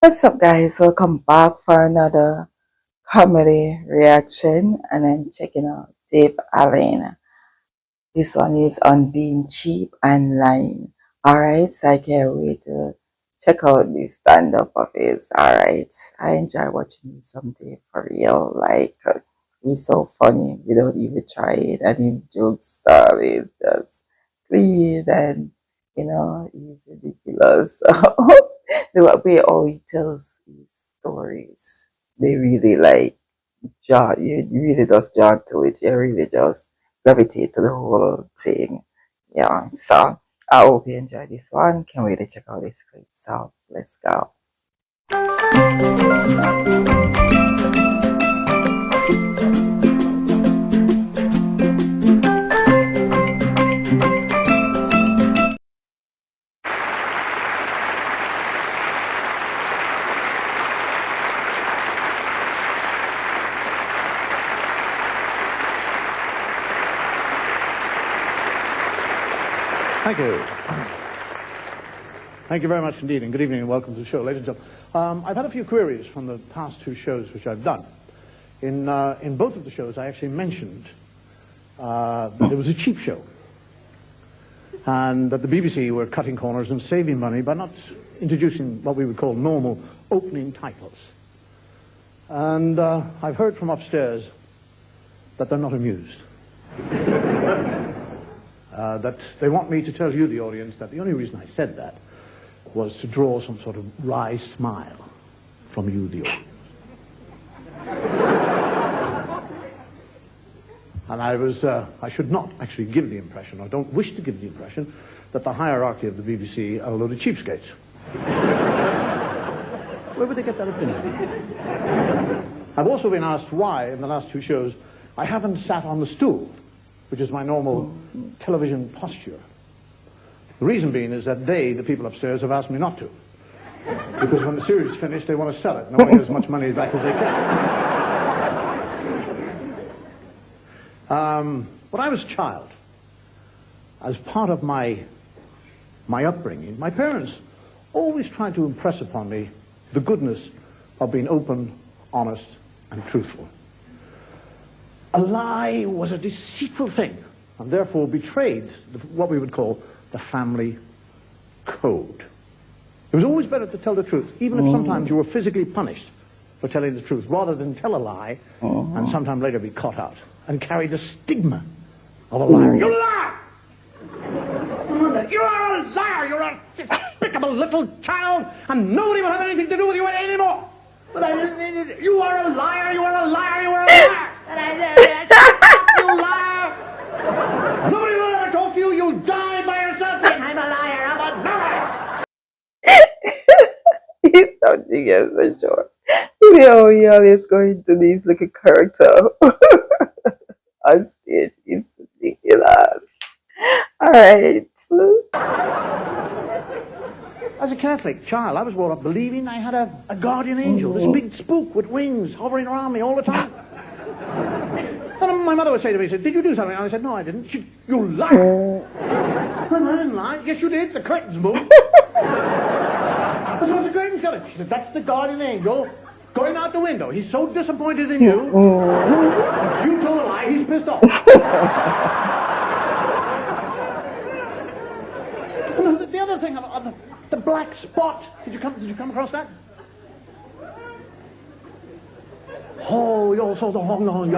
What's up, guys? Welcome back for another comedy reaction, and I'm checking out Dave Allen. This one is on being cheap and lying. Alright, so I can't wait to check out this stand up of his. Alright, I enjoy watching him someday for real. He's so funny without even trying, and his jokes are always just clean and he's ridiculous. The way how he tells his stories, they really you really just drawn to it. You really just gravitate to the whole thing. Yeah, so I hope you enjoy this one. Can't wait to check out this clip. So let's go. Thank you. Thank you very much indeed, and good evening and welcome to the show, ladies and gentlemen. I've had a few queries from the past two shows which I've done. In both of the shows, I actually mentioned that it was a cheap show, and that the BBC were cutting corners and saving money by not introducing what we would call normal opening titles. And I've heard from upstairs that they're not amused. That they want me to tell you, the audience, that the only reason I said that was to draw some sort of wry smile from you, the audience. And I should not actually give the impression, or don't wish to give the impression, that the hierarchy of the BBC are a load of cheapskates. Where would they get that opinion? I've also been asked why, in the last two shows, I haven't sat on the stool, which is my normal television posture. The reason being is that the people upstairs, have asked me not to. Because when the series is finished, they want to sell it. Nobody has as much money back as they can. When I was a child, as part of my upbringing, my parents always tried to impress upon me the goodness of being open, honest, and truthful. A lie was a deceitful thing, and therefore betrayed what we would call the family code. It was always better to tell the truth, even if sometimes you were physically punished for telling the truth, rather than tell a lie and sometime later be caught out and carry the stigma of a liar. You lie! You are a liar! You're a despicable little child, and nobody will have anything to do with you anymore! You are a liar! You are a liar! You are a liar! You liar! Nobody will ever talk to you. You'll die by yourself. I'm a liar. I'm a liar. He's something else for sure. He always going to this like a character on stage. It's ridiculous. Alright. As a Catholic child, I was brought up believing I had a guardian angel, this big spook with wings hovering around me all the time. And my mother would say to me, did you do something? And I said, no, I didn't. You liar. I didn't lie. Yes, you did. The curtains moved. That's what the curtains got it. She said, that's the guardian angel going out the window. He's so disappointed in you. You told a lie. He's pissed off. The other thing, the black spot. Did you come across that? Oh, you're so long.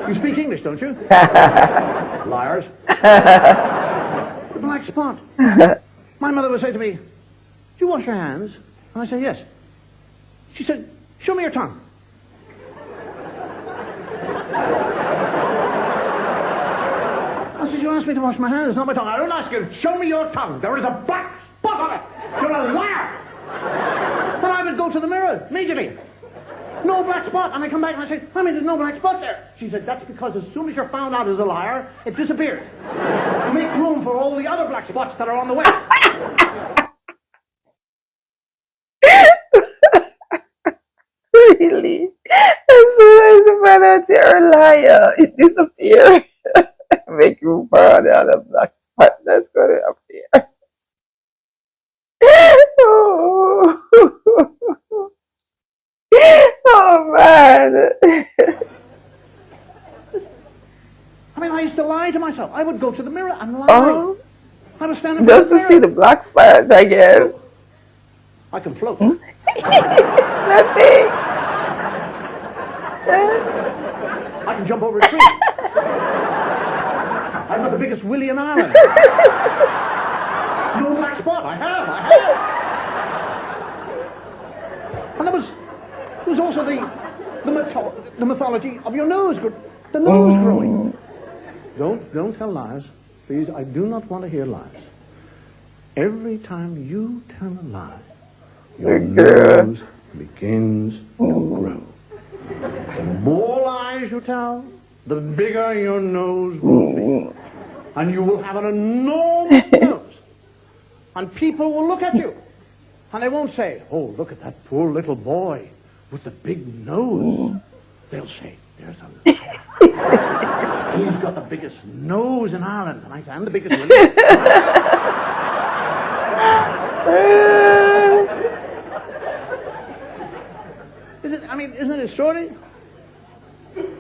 You speak English, don't you? Liars. The black spot. My mother would say to me, do you wash your hands? And I said, yes. She said, show me your tongue. I said, you asked me to wash my hands, it's not my tongue. I don't ask you, show me your tongue. There is a black spot on it. You're a liar. But I would go to the mirror immediately. No black spot. And I come back and I say, Mommy, there's no black spot there. She said, that's because as soon as you're found out as a liar, it disappears. To make room for all the other black spots that are on the way. Really? As soon as you find out you're a liar, it disappears. Make room for all the other black spot that's going to appear. myself. I would go to the mirror and lie. Oh, I was standing just the to see mirror. the black spots, I guess. I can float. Nothing. I can jump over a tree. I've got the biggest willy in Ireland. No black spot. I have. And there was also the mythology of your nose, the nose growing. Don't tell lies, please. I do not want to hear lies. Every time you tell a lie, your nose begins to grow. The more lies you tell, the bigger your nose will be. And you will have an enormous nose. And people will look at you. And they won't say, oh, look at that poor little boy with the big nose. They'll say, there's a liar. He's got the biggest nose in Ireland. And I say, I'm the biggest one. Isn't it extraordinary?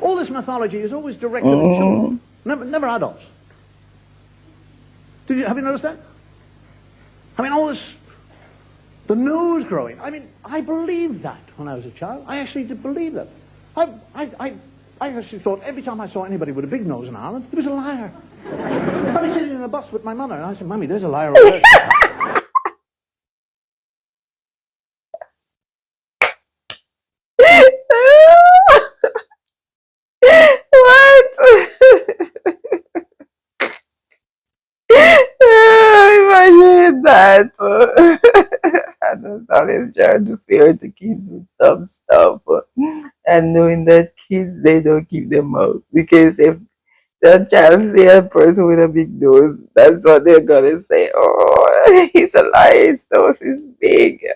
All this mythology is always directed at children, never adults. Have you noticed that? All this, the nose growing. I believed that when I was a child. I actually did believe that. I actually thought every time I saw anybody with a big nose in Ireland, he was a liar. I was sitting in a bus with my mother, and I said, Mummy, there's a liar over there. What? Imagine that. I don't always trying to fear the kids with some stuff, and knowing that kids, they don't keep their mouth, because if the child see a person with a big nose, that's what they're gonna say. Oh, he's a liar, his nose is big.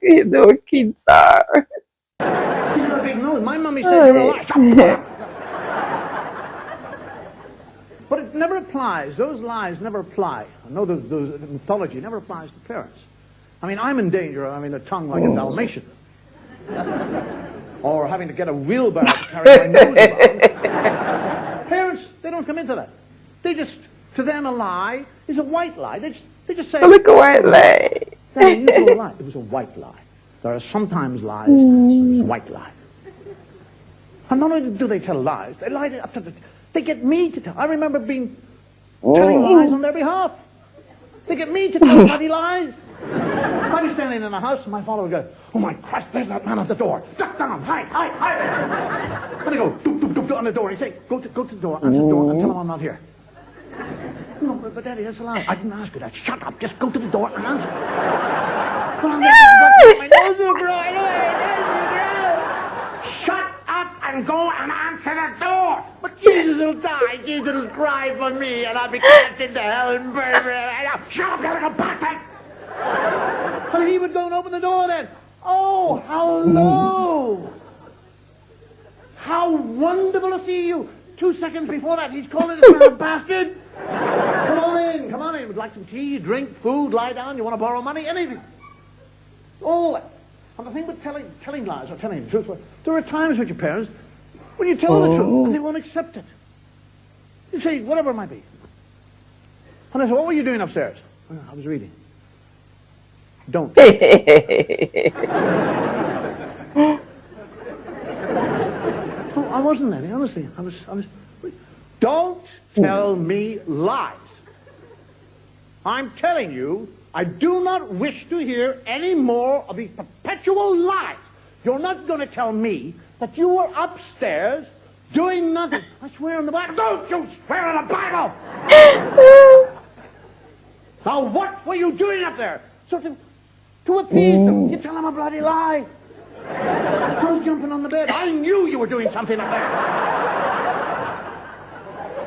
You know, kids are. He's got a big nose. My mummy said you're a liar. But it never applies. Those lies never apply. I know those mythology never applies to parents. I'm in danger of having a tongue like a Dalmatian. Or having to get a wheelbarrow to carry my nose about. Parents, they don't come into that. They just, to them, a lie is a white lie. They just say... Look, a white lie. It was a white lie. There are sometimes lies, there's white lies. And not only do they tell lies, they lie up to they get me to tell. I remember telling lies on their behalf. They get me to tell bloody lies. I'd be standing in a house and my father would go, oh my Christ, there's that man at the door. Duck down, hide. And I go, doop, doop, doop, doop, on the door. He'd say, go to the door, answer the door, and tell him I'm not here. No, but Daddy, that's a lie. I didn't ask you that. Shut up, just go to the door and answer. My nose will grow. Shut up and go and answer the door. But Jesus will die. Jesus will cry for me, and I'll be cast into hell and burn. Shut up, you little bastard. And he would go and open the door then. Oh, hello. How wonderful to see you. 2 seconds before that, he's calling this man a bastard. Come on in. Would like some tea, drink, food, lie down. You want to borrow money? Anything. All that. And the thing with telling lies or telling the truth, there are times with your parents when you tell the truth and they won't accept it. You say, whatever it might be. And I say, what were you doing upstairs? Oh, I was reading. Don't. Oh, I wasn't, Eddie, honestly. I was. Don't tell me lies. I'm telling you, I do not wish to hear any more of these perpetual lies. You're not going to tell me that you were upstairs doing nothing. I swear on the Bible. Don't you swear on the Bible! Now, what were you doing up there? So to appease them, you tell them a bloody lie. I was jumping on the bed. I knew you were doing something up there.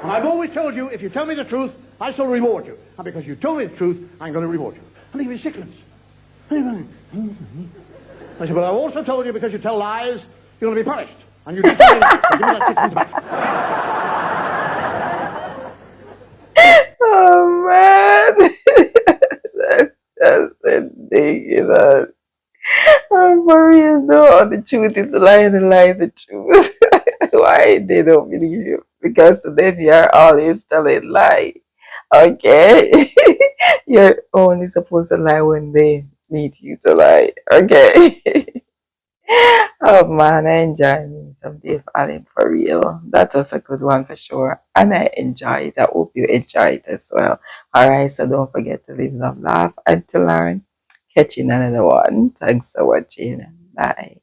And I've always told you, if you tell me the truth, I shall reward you. And because you told me the truth, I'm going to reward you. And he was sicklings. I said, but I also told you, because you tell lies, you're going to be punished. And you didn't tell me that. So give me that 6 months back. Oh, man. That's the thing, you know. I'm for real, though. The truth is a lie and the lie is the truth. Why they don't believe you? Because then you're always telling lie. Okay. You're only supposed to lie when they need you to lie. Okay. Oh man, I enjoy me some Dave Allen for real. That was a good one for sure. And I enjoy it. I hope you enjoy it as well. Alright, so don't forget to live, love, laugh, and to learn. Catch you in another one. Thanks for watching. Bye.